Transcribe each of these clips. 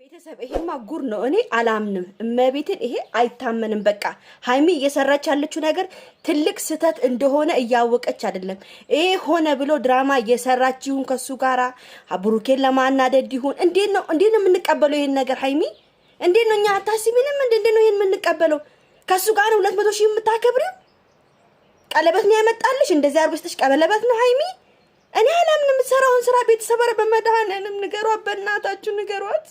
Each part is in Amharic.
ቤተሰብ ይሄማ ጉር ነው። እኔ አላምንም። እመቤትን ይሄ አይታመንም። በቃ ሃይሚ እየሰራች ያለችው ነገር ትልቅ ስተት እንደሆነ እያወቀች አይደለም። ይሄ ሆነ ብሎ ድራማ እየሰራች ይሁን ከሱ ጋራ ብሩኬን ለማናደድ ይሁን እንዴት ነው የምንቀበለው ይሄን ነገር? ሃይሚ እንዴት ነው እኛ አታስቢንም? እንዴት ነው ይሄን የምንቀበለው? ከሱ ጋር 200 ሺህ የምታከብሪው ቀለበት ነው ያመጣልሽ። እንደዚህ አርበስተሽ ቀለበት ነው ሃይሚ። እኔ አላምንም። የምትሰራውን ስራ ቤተሰብ ኧረ በመድኃኒዓለም ንገሯት፣ በእናታችሁ ንገሯት።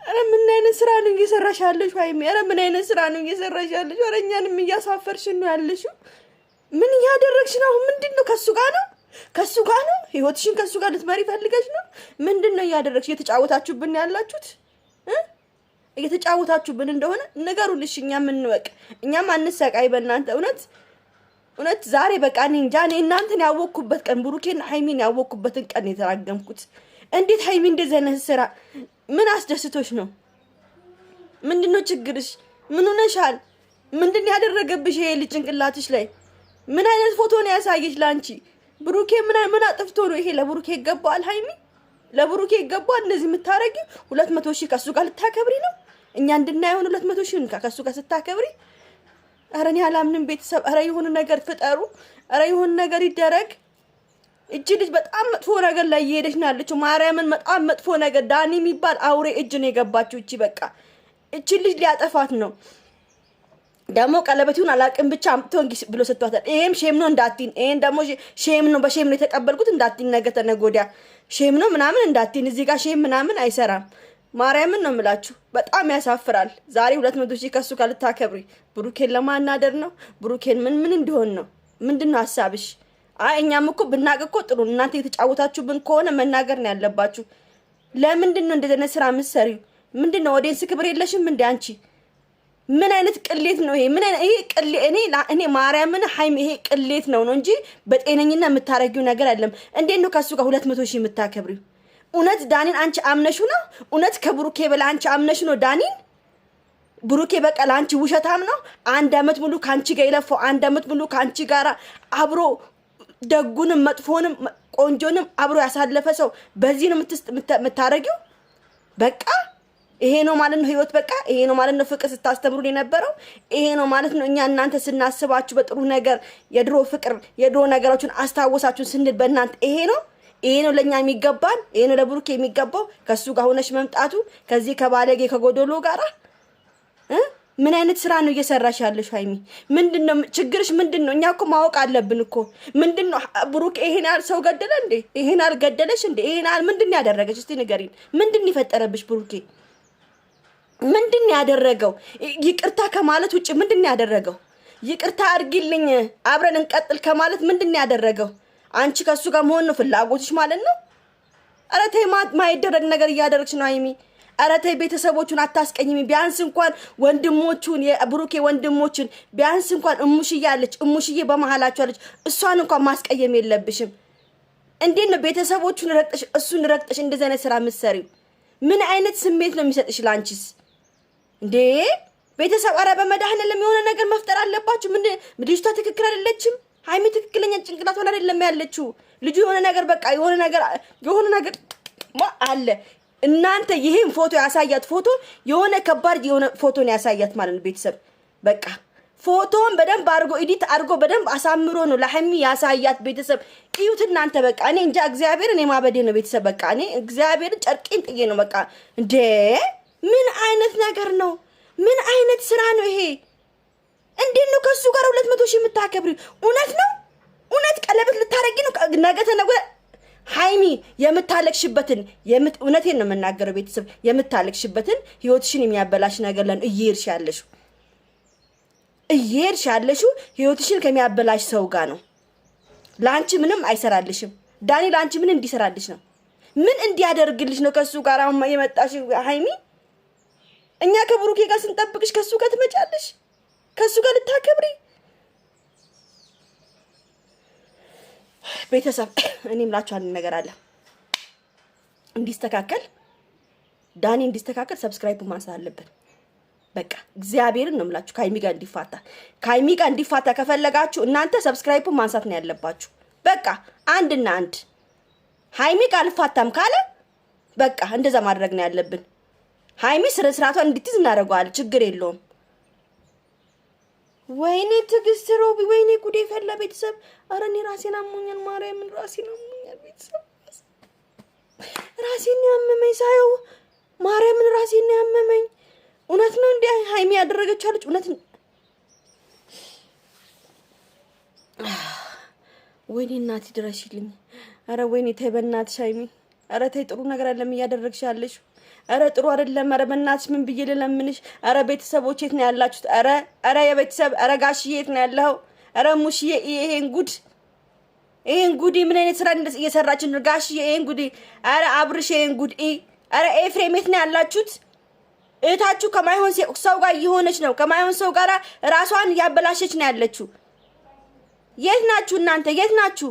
አረ ምን አይነት ስራ ነው እየሰራሽ ያለሽ ሃይሚ? አረ ምን አይነት ስራ ነው እየሰራሽ ያለሽ? አረ እኛንም እያሳፈርሽ ነው ያለሽው። ምን እያደረግሽ ነው? ምንድነው? ከሱ ጋር ነው ህይወትሽን ከሱ ጋር ልትመሪ ፈልገሽ ነው? ምንድነው እያደረግሽ? እየተጫወታችሁብን ያላችሁት እየተጫወታችሁብን እንደሆነ ንገሩልሽ። እኛም እንወቅ፣ እኛም አንሰቃይ በእናንተ እውነት ዛሬ በቃ እኔ እንጃ። እኔ እናንተን ያወቅኩበት ቀን ብሩኬና ሃይሚን ያወቅኩበትን ቀን የተራገምኩት። እንዴት ሃይሚ እንደዚህ አይነት ስራ ምን አስደስቶሽ ነው? ምንድነው ችግርሽ? ምን ሆነሻል? ምንድን ያደረገብሽ ይሄ ልጅ ጭንቅላትሽ ላይ? ምን አይነት ፎቶ ነው ያሳየሽ ላንቺ? ብሩኬ ምን አጥፍቶ ነው ይሄ? ለብሩኬ ይገባል ሃይሚ፣ ለብሩኬ ይገባል እንደዚህ የምታረጊ? 200 ሺህ ከሱ ጋር ልታከብሪ ነው? እኛ እንድናየው 200 ሺህ ከሱ ጋር ስታከብሪ? አረ እኔ አላምንም። ቤተሰብ አረ የሆነ ነገር ፍጠሩ። አረ የሆነ ነገር ይደረግ። እጅ ልጅ በጣም መጥፎ ነገር ላይ እየሄደች ነው ያለችው። ማርያምን በጣም መጥፎ ነገር። ዳኒ የሚባል አውሬ እጅ ነው የገባችው። እቺ በቃ እቺ ልጅ ሊያጠፋት ነው። ደግሞ ቀለበቱን አላቅም ብቻ አምጥቶን ብሎ ሰጥቷታል። ይሄም ሼም ነው እንዳትይን። ይሄን ደግሞ ሼም ነው በሼም ነው የተቀበልኩት እንዳትይን። ነገ ተነገ ወዲያ ሼም ነው ምናምን እንዳትይን። እዚህ ጋር ሼም ምናምን አይሰራም። ማርያምን ነው የምላችሁ። በጣም ያሳፍራል። ዛሬ 200 ሺህ ከሱ ጋር ልታከብሪ ብሩኬን ለማናደር ነው? ብሩኬን ምን እንዲሆን ነው? ምንድነው ሐሳብሽ? አይ እኛም እኮ ብናቅ እኮ ጥሩ። እናንተ የተጫወታችሁብን ከሆነ መናገር ነው ያለባችሁ። ለምንድን ነው እንደዚህ ስራ የምትሰሪው? ምንድነው ኦዲየንስ ክብር የለሽም እንዴ አንቺ? ምን አይነት ቅሌት ነው ይሄ? ምን አይነት ይሄ ቅሌት? እኔ ማርያምን ሃይሚ ይሄ ቅሌት ነው እንጂ በጤነኝነት የምታረጊው ነገር አይደለም። እንዴት ነው ከሱ ጋር 200 ሺህ የምታከብሪው? እውነት ዳኒን አንቺ አምነሹ ነው? እውነት ከብሩኬ በላ አንቺ አምነሹ ነው ዳኒን? ብሩኬ በቃ ለአንቺ ውሸታም ነው? 1 አመት ሙሉ ካንቺ ጋር ይለፈው፣ 1 አመት ሙሉ ካንቺ ጋር አብሮ ደጉንም መጥፎንም ቆንጆንም አብሮ ያሳለፈ ሰው በዚህ ነው የምታረጊው? በቃ ይሄ ነው ማለት ነው ህይወት? በቃ ይሄ ነው ማለት ነው ፍቅር ስታስተምሩን የነበረው? ይሄ ነው ማለት ነው እኛ እናንተ ስናስባችሁ በጥሩ ነገር የድሮ ፍቅር የድሮ ነገሮችን አስታወሳችሁ ስንል በእናንተ ይሄ ነው ለኛ የሚገባን? ይሄ ነው ለብሩኬ የሚገባው? ከሱ ጋር ሆነሽ መምጣቱ ከዚህ ከባለጌ ከጎዶሎ ጋራ ምን አይነት ስራ ነው እየሰራሽ ያለሽ ሃይሚ? ምንድነው ችግርሽ? ምንድነው? እኛ እኮ ማወቅ አለብን እኮ። ምንድነው ብሩኬ ይሄን ያህል ሰው ገደለ እንዴ? ይሄን ያህል ገደለሽ እንዴ? ይሄን ያህል ምንድነው ያደረገሽ? እስቲ ንገሪን። ምንድነው ይፈጠረብሽ ብሩኬ? ምንድነው ያደረገው? ይቅርታ ከማለት ውጪ ምንድነው ያደረገው? ይቅርታ አድርጊልኝ አብረን እንቀጥል ከማለት ምንድነው ያደረገው? አንቺ ከሱ ጋር መሆን ነው ፍላጎትሽ ማለት ነው? ኧረ ተይ፣ ማይደረግ ነገር እያደረግሽ ነው ሃይሚ። ኧረ ተይ፣ ቤተሰቦቹን አታስቀኝሚ። ቢያንስ እንኳን ወንድሞቹን የብሩኬ ወንድሞችን ቢያንስ እንኳን እሙሽዬ አለች፣ እሙሽዬ በመሃላችሁ አለች። እሷን እንኳን ማስቀየም የለብሽም። እንዴት ነው ቤተሰቦቹን ረግጠሽ እሱን ረግጠሽ እንደዚህ አይነት ስራ የምትሰሪው? ምን አይነት ስሜት ነው የሚሰጥሽ ላንቺስ እንዴ? ቤተሰብ ኧረ በመድኃኒዓለም የሆነ ነገር መፍጠር አለባችሁ። ምን ልጅቷ ትክክል አይደለችም ሃይሚ። ትክክለኛ ጭንቅላት ሆነ አይደለም ያለችው ልጁ። የሆነ ነገር በቃ የሆነ ነገር አለ። እናንተ ይሄን ፎቶ ያሳያት ፎቶ የሆነ ከባድ የሆነ ፎቶ ነው ያሳያት ማለት ነው። ቤተሰብ በቃ ፎቶን በደንብ አድርጎ ኤዲት አድርጎ በደንብ አሳምሮ ነው ለሃይሚ ያሳያት። ቤተሰብ እዩት እናንተ። በቃ እኔ እንጃ እግዚአብሔርን የማበዴ ነው ቤተሰብ። በቃ እኔ እግዚአብሔርን ጨርቄን ጥዬ ነው በቃ። እንዴ ምን አይነት ነገር ነው? ምን አይነት ስራ ነው ይሄ? እንዴት ነው ከሱ ጋር 200 ሺህ የምታከብሪው? እውነት ነው? እውነት ቀለበት ልታረጊ ነው? ነገ ተነገ ሃይሚ የምታለቅሽበትን እውነቴን ነው የምናገረው ቤተሰብ፣ የምታለቅሽበትን ህይወትሽን የሚያበላሽ ነገር ላይ እየሄድሽ ያለሽው ህይወትሽን ከሚያበላሽ ሰው ጋር ነው። ላንቺ ምንም አይሰራልሽም ዳኒ። ላንቺ ምን እንዲሰራልሽ ነው? ምን እንዲያደርግልሽ ነው ከሱ ጋር አሁን የመጣሽ ሃይሚ? እኛ ከብሩኬ ጋር ስንጠብቅሽ ከሱ ጋር ትመጫለሽ? ከሱ ጋር ልታከብሪ? ቤተሰብ እኔም ላችሁ አንድ ነገር አለ እንዲስተካከል፣ ዳኒ እንዲስተካከል ሰብስክራይብ ማንሳት አለበት። በቃ እግዚአብሔርን ነው የምላችሁ ከሀይሚ ጋር እንዲፋታ ከፈለጋችሁ እናንተ ሰብስክራይብ ማንሳት ነው ያለባችሁ። በቃ አንድና አንድ ሀይሚ ጋር አልፋታም ካለ በቃ እንደዛ ማድረግ ነው ያለብን። ሀይሚ ስርዓቷን እንድትይዝ እናደርገዋለን፣ ችግር የለውም። ወይኔ ትዕግስት ሮቢ፣ ወይኔ ጉዴ ፈላ ቤተሰብ። ኧረ እኔ ራሴን አሞኛል፣ ማርያምን ራሴን አሞኛል ቤተሰብ። ራሴን ያመመኝ ሳየው ማርያምን ራሴን ያመመኝ። እውነት ነው እንዴ ሀይሚ ያደረገችው አለች? እውነት ወይኔ እናቴ ድረሽልኝ። ኧረ ወይኔ ተይ በእናትሽ ሀይሚ፣ ኧረ ተይ ጥሩ ነገር አይደለም እያደረግሽ ያለሽ። ኧረ ጥሩ አይደለም። ኧረ በእናትሽ ምን ብዬ ልለምንሽ? ኧረ ቤተሰቦች የት ነው ያላችሁት? ኧረ የቤተሰብ ኧረ ጋሽዬ የት ነው ያለው? ኧረ ሙሽዬ ይሄን ጉድ ምን አይነት ስራ እየሰራች ነው ጋሽዬ? ይሄን ጉድ ኧረ አብርሽ ይሄን ጉድ ኧረ ኤፍሬም የት ነው ያላችሁት? እህታችሁ ከማይሆን ሰው ጋር እየሆነች ነው። ከማይሆን ሰው ጋር ራሷን እያበላሸች ነው ያለችው። የት ናችሁ እናንተ? የት ናችሁ?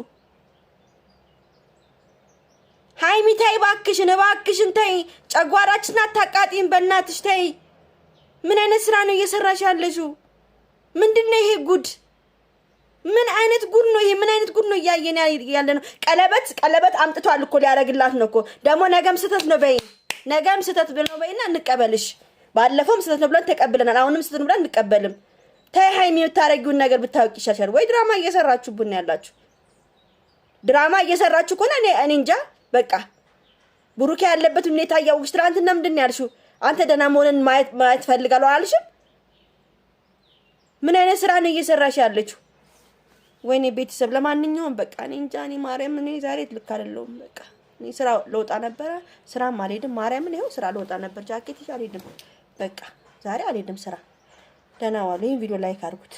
ሀይሚ ተይ እባክሽን ተይ። ጨጓራችን አታቃጢም በእናትሽ ተይ። ምን አይነት ስራ ነው እየሰራሽ ያለሽው? ምንድነው ይሄ ጉድ? ምን አይነት ጉድ ነው ይሄ? ምን አይነት ጉድ ነው እያየን ያለ ነው? ቀለበት አምጥቷል እኮ ሊያረግላት ነው እኮ። ደግሞ ነገም ስህተት ነው በይ፣ ነገም ስህተት ነው በይና እንቀበልሽ። ባለፈውም ስህተት ነው ብለን ተቀብለናል። አሁንም ስህተት ነው ብለን እንቀበልም። ተይ ሀይሚ የምታረጊውን ነገር ብታውቂ ይሻሻል። ወይ ድራማ እየሰራችሁብን ያላችሁ? ድራማ እየሰራችሁ ከሆነ እኔ እንጃ። በቃ ብሩኬ ያለበት ሁኔታ ያውቅሽ። ትናንትና ምንድን ነው ያልሽው? አንተ ደህና መሆንን ማየት ፈልጋለሁ አላልሽም? ምን አይነት ስራ ነው እየሰራሽ ያለችው? ወይኔ ቤተሰብ፣ ለማንኛውም በቃ እኔ እንጃ። እኔ ማርያም እኔ ዛሬ ልክ አይደለሁም። በቃ እኔ ስራ ልወጣ ነበረ፣ ስራም አልሄድም። ማርያምን ይኸው ስራ ልወጣ ነበር፣ ጃኬት ይዤ አልሄድም። በቃ ዛሬ አልሄድም ስራ። ደህና ዋሉ። ይሄን ቪዲዮ ላይክ አድርጉት።